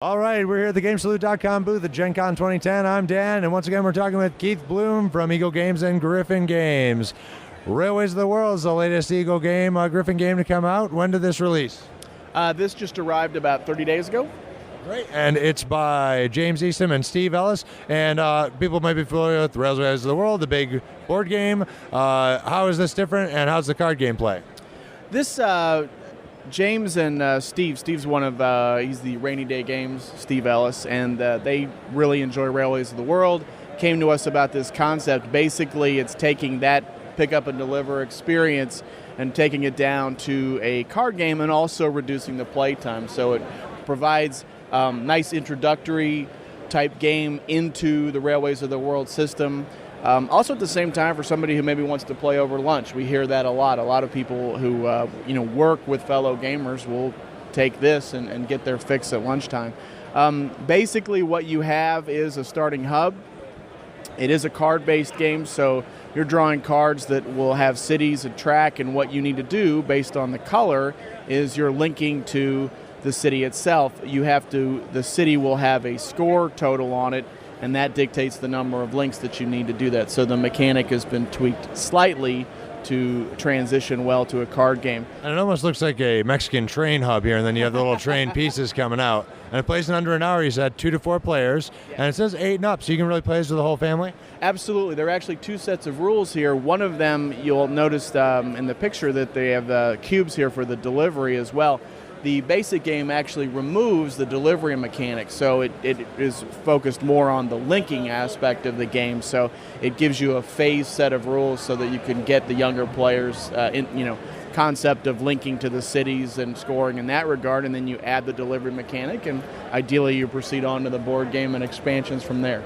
All right, we're here at the GameSalute.com booth at Gen Con 2010. I'm Dan, and once again, we're talking with Keith Blume from Eagle Games and Gryphon Games. Railways of the World is the latest Eagle game, Gryphon game to come out. When did this release? This just arrived about 30 days ago. Great. And it's by James Eastham and Steve Ellis. And people might be familiar with Railways of the World, the big board game. How is this different, and how's the card game play? This, James and Steve's one of, he's the Rainy Day Games, Steve Ellis, and they really enjoy Railways of the World. Came to us about this concept. Basically, it's taking that pick up and deliver experience and taking it down to a card game and also reducing the play time. So it provides nice introductory type game into the Railways of the World system. Also at the same time, for somebody who maybe wants to play over lunch, we hear that a lot. A lot of people who work with fellow gamers will take this and get their fix at lunchtime. Basically what you have is a starting hub. It is a card-based game, so you're drawing cards that will have cities and track, and what you need to do based on the color is you're linking to the city itself. The city will have a score total on it, and that dictates the number of links that you need to do that. So the mechanic has been tweaked slightly to transition well to a card game. And it almost looks like a Mexican train hub here, and then you have the little train pieces coming out. And it plays in under an hour. You said 2 to 4 players, and it says 8 and up, so you can really play this with the whole family? Absolutely. There are actually 2 sets of rules here. One of them, you'll notice in the picture that they have cubes here for the delivery as well. The basic game actually removes the delivery mechanic, so it is focused more on the linking aspect of the game. So it gives you a phased set of rules so that you can get the younger players concept of linking to the cities and scoring in that regard, and then you add the delivery mechanic, and ideally you proceed on to the board game and expansions from there.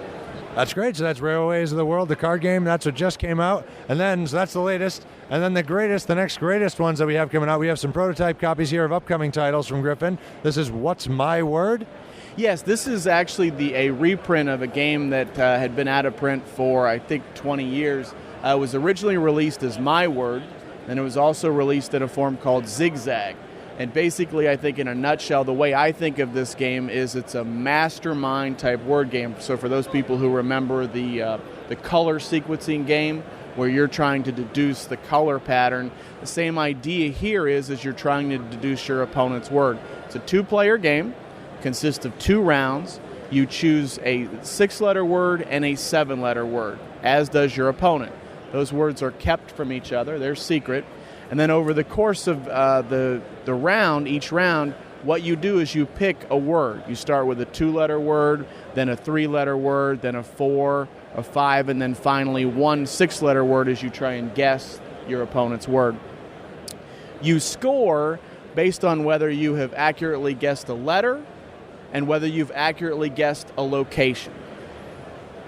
That's great. So that's Railways of the World, the card game. That's what just came out. And then, so that's the latest. And then the next greatest ones that we have coming out, we have some prototype copies here of upcoming titles from Gryphon. This is What's My Word? Yes, this is actually a reprint of a game that had been out of print for, I think, 20 years. It was originally released as My Word, and it was also released in a form called Zigzag. And basically, I think in a nutshell, the way I think of this game is it's a mastermind type word game. So for those people who remember the color sequencing game, where you're trying to deduce the color pattern, the same idea here is you're trying to deduce your opponent's word. It's a 2-player game, consists of 2 rounds. You choose a 6-letter word and a 7-letter word, as does your opponent. Those words are kept from each other, they're secret. And then over the course of each round, what you do is you pick a word. You start with a 2-letter word, then a 3-letter word, then a 4, a 5, and then finally one 6-letter word as you try and guess your opponent's word. You score based on whether you have accurately guessed a letter and whether you've accurately guessed a location.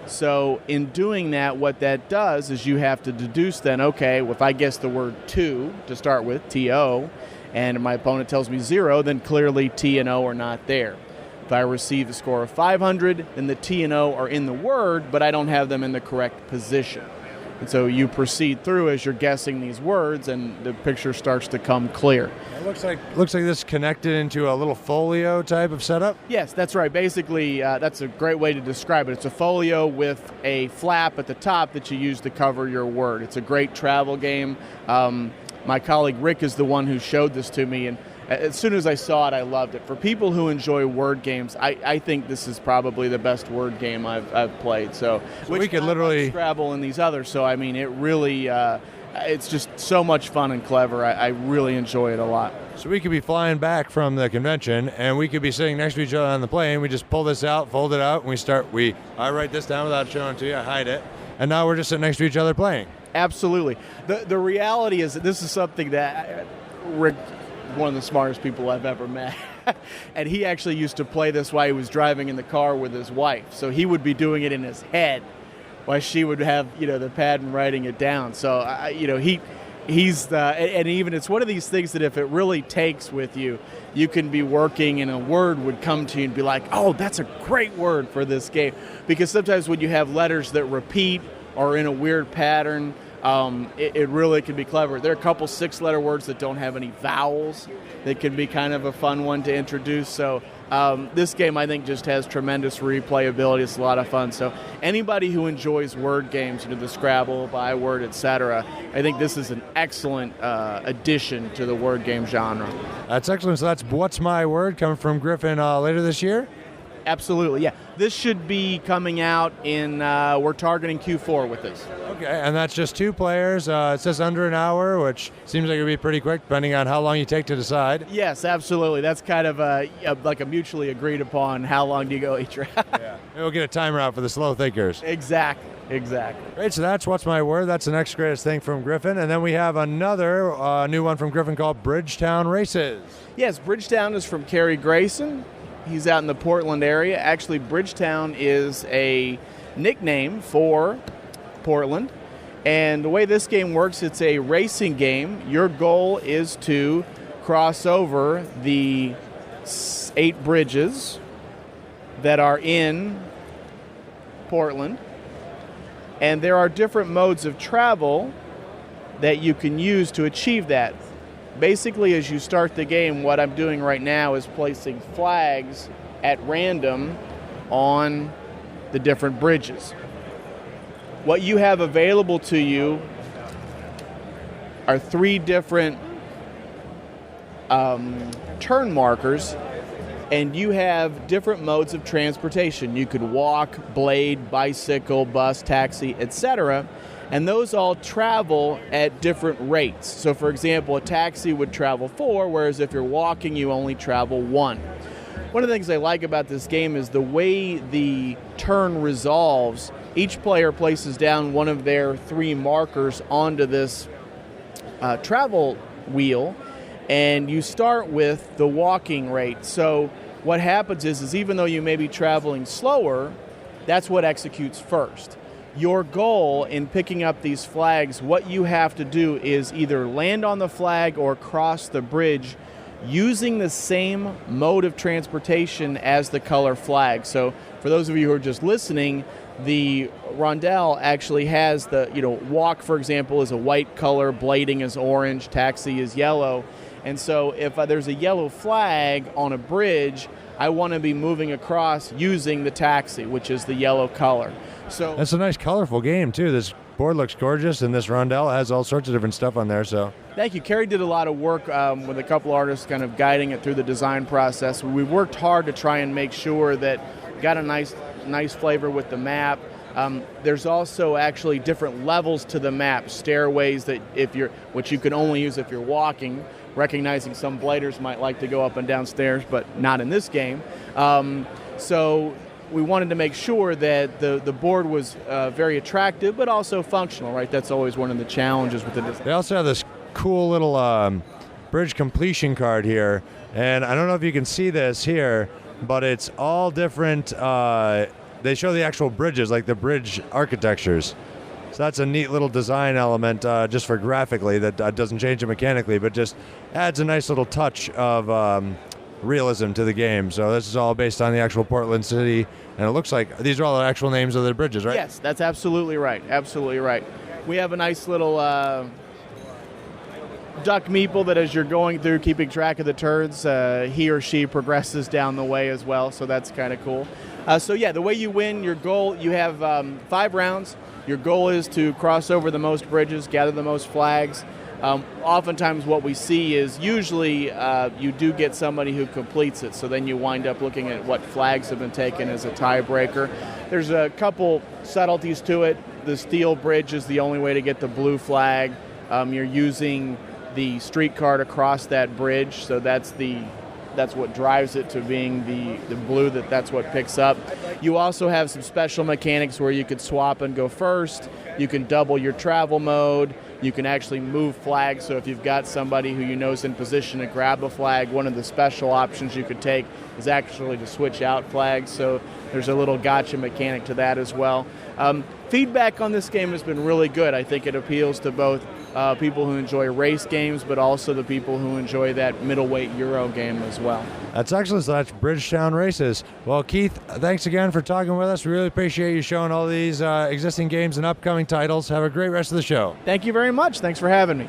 So in doing that, what that does is you have to deduce then, okay, if I guess the word 2 to start with, T-O, and my opponent tells me 0, then clearly T and O are not there. If I receive a score of 500, then the T and O are in the word, but I don't have them in the correct position. And so you proceed through as you're guessing these words, and the picture starts to come clear. It looks like this is connected into a little folio type of setup? Yes, that's right. Basically, that's a great way to describe it. It's a folio with a flap at the top that you use to cover your word. It's a great travel game. My colleague Rick is the one who showed this to me, and as soon as I saw it, I loved it. For people who enjoy word games, I think this is probably the best word game I've played. So we could literally Scrabble and these others. So I mean, it really it's just so much fun and clever. I really enjoy it a lot. So we could be flying back from the convention, and we could be sitting next to each other on the plane. We just pull this out, fold it out, and I write this down without showing it to you. I hide it, and now we're just sitting next to each other playing. Absolutely. The reality is that this is something that Rick, one of the smartest people I've ever met, and he actually used to play this while he was driving in the car with his wife. So he would be doing it in his head while she would have the pad and writing it down. So he's and even it's one of these things that if it really takes with you, you can be working and a word would come to you and be like, oh, that's a great word for this game. Because sometimes when you have letters that repeat or in a weird pattern, it really can be clever. There are a couple 6-letter words that don't have any vowels that can be kind of a fun one to introduce. So this game, I think, just has tremendous replayability. It's a lot of fun. So anybody who enjoys word games, the Scrabble, Byword, etc., I think this is an excellent addition to the word game genre. That's excellent. So that's What's My Word coming from Gryphon later this year? Absolutely, yeah. This should be coming out in, we're targeting Q4 with this. Okay, and that's just 2 players. It says under an hour, which seems like it would be pretty quick, depending on how long you take to decide. Yes, absolutely. That's kind of like a mutually agreed upon how long do you go each round. Yeah. Maybe we'll get a timer out for the slow thinkers. Exactly. Great, so that's What's My Word. That's the next greatest thing from Gryphon. And then we have another new one from Gryphon called Bridgetown Races. Yes, Bridgetown is from Kerry Grayson. He's out in the Portland area. Actually, Bridgetown is a nickname for Portland. And the way this game works, it's a racing game. Your goal is to cross over the 8 bridges that are in Portland. And there are different modes of travel that you can use to achieve that. Basically, as you start the game, what I'm doing right now is placing flags at random on the different bridges. What you have available to you are 3 different turn markers, and you have different modes of transportation. You could walk, blade, bicycle, bus, taxi, etc., and those all travel at different rates. So for example, a taxi would travel 4, whereas if you're walking, you only travel 1. One of the things I like about this game is the way the turn resolves. Each player places down one of their 3 markers onto this travel wheel, and you start with the walking rate. So what happens is even though you may be traveling slower, that's what executes first. Your goal in picking up these flags, what you have to do is either land on the flag or cross the bridge using the same mode of transportation as the color flag. So for those of you who are just listening, the rondelle actually has the, walk, for example, is a white color, blading is orange, taxi is yellow. And so if there's a yellow flag on a bridge, I want to be moving across using the taxi, which is the yellow color. So that's a nice, colorful game, too. This board looks gorgeous, and this rondelle has all sorts of different stuff on there. So thank you. Kerry did a lot of work with a couple artists kind of guiding it through the design process. We worked hard to try and make sure that got a nice flavor with the map. There's also actually different levels to the map, stairways that which you can only use if you're walking, recognizing some bladers might like to go up and down stairs, but not in this game. So we wanted to make sure that the board was very attractive, but also functional, right? That's always one of the challenges with the design. They also have this cool little bridge completion card here, and I don't know if you can see this here, but it's all different. They show the actual bridges, like the bridge architectures. So that's a neat little design element just for graphically that doesn't change it mechanically, but just adds a nice little touch of realism to the game. So this is all based on the actual Portland city, and it looks like these are all the actual names of the bridges, right? Yes, that's absolutely right. Absolutely right. We have a nice little duck meeple that as you're going through keeping track of the turns, he or she progresses down the way as well, so that's kind of cool. So yeah, the way you win, your goal, you have 5 rounds. Your goal is to cross over the most bridges, gather the most flags. Oftentimes what we see is usually you do get somebody who completes it, so then you wind up looking at what flags have been taken as a tiebreaker. There's a couple subtleties to it. The steel bridge is the only way to get the blue flag. You're using the streetcar to cross that bridge, so that's what drives it to being the blue, that's what picks up. You also have some special mechanics where you could swap and go first. You can double your travel mode. You can actually move flags, so if you've got somebody who you know is in position to grab a flag, one of the special options you could take is actually to switch out flags, so there's a little gotcha mechanic to that as well. Feedback on this game has been really good. I think it appeals to both people who enjoy race games, but also the people who enjoy that middleweight Euro game as well. That's excellent. So that's Bridgetown Races. Well, Keith, thanks again for talking with us. We really appreciate you showing all these existing games and upcoming titles. Have a great rest of the show. Thank you very much. Thanks for having me.